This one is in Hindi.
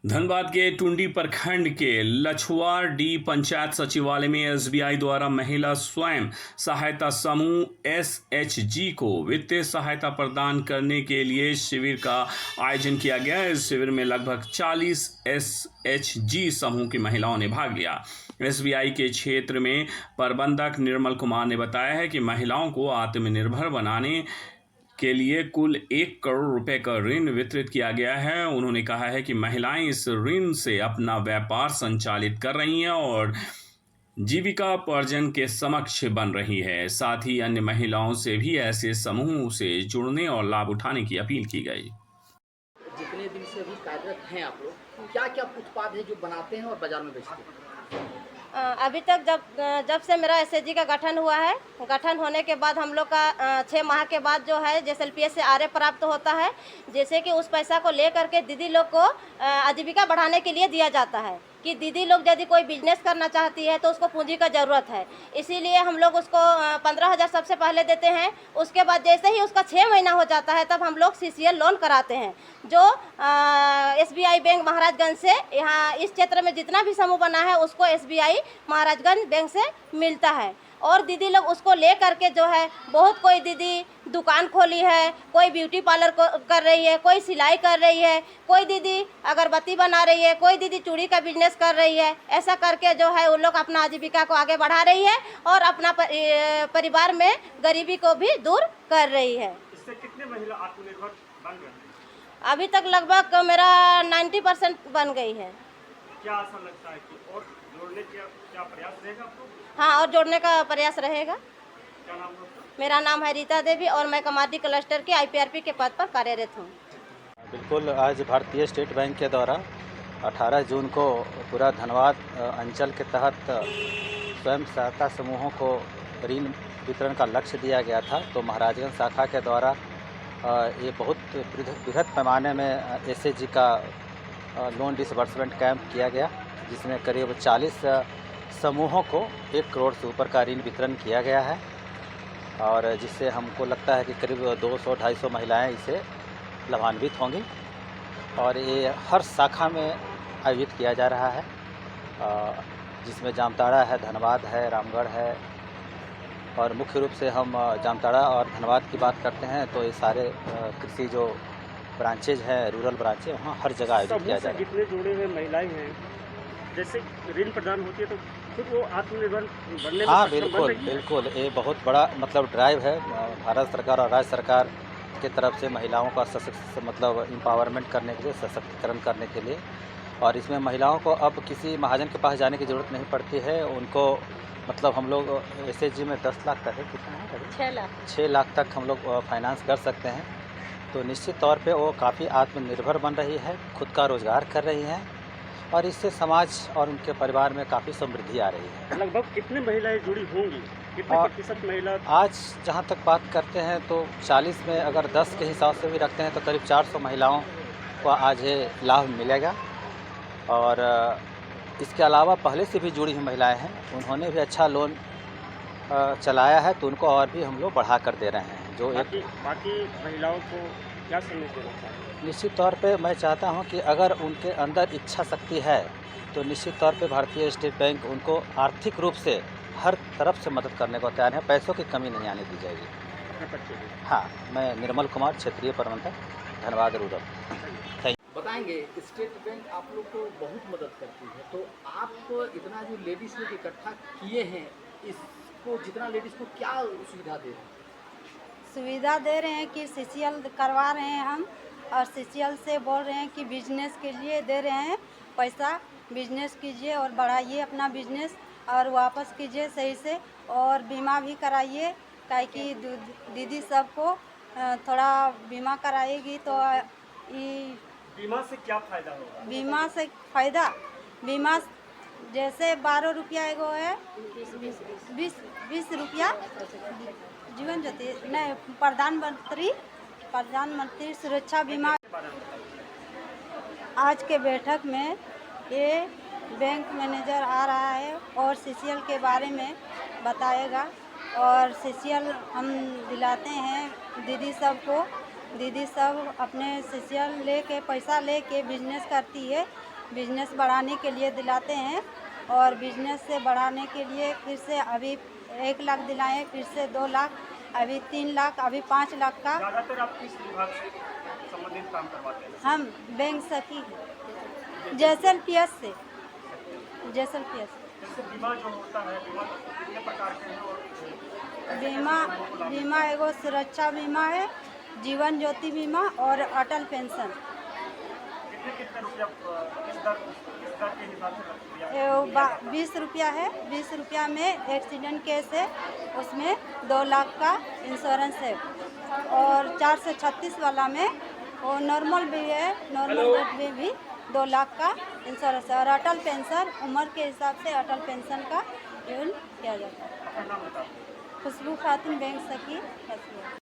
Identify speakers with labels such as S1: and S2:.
S1: धनबाद के टुंडी प्रखंड के लछुआडी पंचायत सचिवालय में एसबीआई द्वारा महिला स्वयं सहायता समूह एसएचजी को वित्तीय सहायता प्रदान करने के लिए शिविर का आयोजन किया गया। इस शिविर में लगभग 40 एसएचजी समूह की महिलाओं ने भाग लिया। एसबीआई के क्षेत्र में प्रबंधक निर्मल कुमार ने बताया है कि महिलाओं को आत्मनिर्भर बनाने के लिए कुल 1 करोड़ रुपए का ऋण वितरित किया गया है। उन्होंने कहा है कि महिलाएं इस ऋण से अपना व्यापार संचालित कर रही हैं और जीविकापार्जन के समक्ष बन रही है। साथ ही अन्य महिलाओं से भी ऐसे समूह से जुड़ने और लाभ उठाने की अपील की गई।
S2: जितने दिन से अभी कार्यरत हैं आप लोग, क्या क्या उत्पाद है जो बनाते हैं और बाजार में बेचते हैं?
S3: अभी तक जब से मेरा एसएचजी का गठन हुआ है, गठन होने के बाद हम लोग का 6 माह के बाद जो है जेएसएलपीएस से आरए प्राप्त होता है, जैसे कि उस पैसा को ले करके दीदी लोग को आजीविका बढ़ाने के लिए दिया जाता है कि दीदी लोग यदि कोई बिजनेस करना चाहती है तो उसको पूंजी का ज़रूरत है। इसीलिए हम लोग उसको 15,000 सबसे पहले देते हैं। उसके बाद जैसे ही उसका 6 महीना हो जाता है तब हम लोग सीसीएल लोन कराते हैं, जो एसबीआई बैंक महाराजगंज से, यहाँ इस क्षेत्र में जितना भी समूह बना है उसको एसबीआई महाराजगंज बैंक से मिलता है। और दीदी लोग उसको ले करके जो है, बहुत कोई दीदी दुकान खोली है, कोई ब्यूटी पार्लर कर रही है, कोई सिलाई कर रही है, कोई दीदी अगरबत्ती बना रही है, कोई दीदी चूड़ी का बिजनेस कर रही है। ऐसा करके जो है उन लोग अपना आजीविका को आगे बढ़ा रही है और अपना परिवार में गरीबी को भी दूर कर रही है।
S4: इससे कितने महिला आत्मनिर्भर बन गए?
S3: अभी तक लगभग मेरा 90% बन गई है।
S4: क्या ऐसा लगता है कि और जोड़ने का क्या प्रयास रहेगा आपको?
S3: हाँ, और जोड़ने का प्रयास रहेगा।
S4: क्या नाम है आपका?
S3: मेरा नाम है रीता देवी और मैं कमादी क्लस्टर की आईपीआरपी के पद पर कार्यरत हूँ।
S5: बिल्कुल, आज भारतीय स्टेट बैंक के द्वारा 18 जून को पूरा धनबाद अंचल के तहत स्वयं सहायता समूहों को ऋण वितरण का लक्ष्य दिया गया था। तो महाराजगंज शाखा के द्वारा ये बहुत बृहद पैमाने में एसएचजी का लोन डिसबर्समेंट कैंप किया गया, जिसमें करीब 40 समूहों को 1 करोड़ से ऊपर का ऋण वितरण किया गया है और जिससे हमको लगता है कि करीब 200-250 महिलाएं इससे लाभान्वित होंगी और ये हर शाखा में आयोजित किया जा रहा है, जिसमें जामताड़ा है, धनबाद है, रामगढ़ है और मुख्य रूप से हम जामताड़ा और धनबाद की बात करते हैं तो ये सारे कृषि जो ब्रांचेज हैं, रूरल ब्रांचेज, वहाँ हर जगह आयोजित किया जा रहा है।
S4: कितने जुड़े हुए महिलाएं हैं, जैसे ऋण प्रदान होती है तो खुद वो आत्मनिर्भर बनने में
S5: हाँ,
S4: सक्षम बन रही है?
S5: बिल्कुल ये बहुत बड़ा ड्राइव है भारत सरकार और राज्य सरकार के तरफ से महिलाओं का एम्पावरमेंट करने के लिए, सशक्तिकरण करने के लिए। और इसमें महिलाओं को अब किसी महाजन के पास जाने की ज़रूरत नहीं पड़ती है। उनको हम लोग एसएचजी में 10 लाख तक है, कितना है? 6 लाख तक हम लोग फाइनेंस कर सकते हैं। तो निश्चित तौर पे वो काफ़ी आत्मनिर्भर बन रही है, खुद का रोज़गार कर रही हैं और इससे समाज और उनके परिवार में काफ़ी समृद्धि आ रही है।
S4: लगभग कितने महिलाएं जुड़ी होंगी, कितने प्रतिशत महिला?
S5: आज जहाँ तक बात करते हैं तो 40 में अगर 10 के हिसाब से भी रखते हैं तो करीब 400 महिलाओं को आज ये लाभ मिलेगा। और इसके अलावा पहले से भी जुड़ी हुई महिलाएं हैं, उन्होंने भी अच्छा लोन चलाया है तो उनको और भी हम लोग बढ़ा कर दे रहे हैं। जो
S4: बाकी महिलाओं को क्या संदेश देना चाहिए?
S5: निश्चित तौर पे मैं चाहता हूं कि अगर उनके अंदर इच्छा शक्ति है तो निश्चित तौर पे भारतीय स्टेट बैंक उनको आर्थिक रूप से हर तरफ से मदद करने को तैयार है। पैसों की कमी नहीं आने दी जाएगी। हाँ, मैं निर्मल कुमार, क्षेत्रीय प्रबंधक, धनबाद रूरल।
S2: बताएंगे, स्टेट बैंक आप लोग को बहुत मदद करती है, तो आप इतना जो लेडीज़ लोग इकट्ठा किए हैं, इसको जितना लेडीज़ को क्या सुविधा दे रहे हैं?
S6: सुविधा दे रहे हैं कि सीसीएल करवा रहे हैं हम, और सीसीएल से बोल रहे हैं कि बिजनेस के लिए दे रहे हैं पैसा, बिजनेस कीजिए और बढ़ाइए अपना बिजनेस और वापस कीजिए सही से, और बीमा भी कराइए, काहे कि दीदी सबको थोड़ा बीमा कराएगी तो
S4: बीमा से क्या फायदा होगा?
S6: बीमा से फ़ायदा, बीमा जैसे 12 रुपया एगो है, 20 रुपया जीवन ज्योति नहीं, प्रधानमंत्री सुरक्षा बीमा। आज के बैठक में ये बैंक मैनेजर आ रहा है और सीसीएल के बारे में बताएगा और सीसीएल हम दिलाते हैं दीदी सबको। दीदी सब अपने सीसीएल लेके पैसा लेके बिजनेस करती है बिजनेस बढ़ाने के लिए दिलाते हैं। और बिजनेस से बढ़ाने के लिए फिर से अभी 1 लाख दिलाएं, फिर से 2 लाख, अभी 3 लाख, अभी 5 लाख का।
S4: ज़्यादातर आप किस विभाग से संबंधित काम करवाते हैं?
S6: हम बैंक सखी जैसलपीएस से। जैसलपीएस
S4: जैसे बीमा जो होता है, बीमा कितने प्रकार के हैं और
S6: बीमा एगो सुरक्षा बीमा है, जीवन ज्योति बीमा और अटल पेंशन।
S4: कितने रुपया किस दर के हिसाब से दिया जाता है?
S6: 20 रुपया है। 20 रुपया में एक्सीडेंट केस है, उसमें 2 लाख का इंश्योरेंस है। और 4 से 36 वाला में वो नॉर्मल भी है, नॉर्मल बेड में भी 2 लाख का इंश्योरेंस है। और अटल पेंशन उम्र के हिसाब से अटल पेंशन का यूज किया जाता है।
S4: अपना नाम बताओ।
S6: खुशबू खातून, बैंक सखी।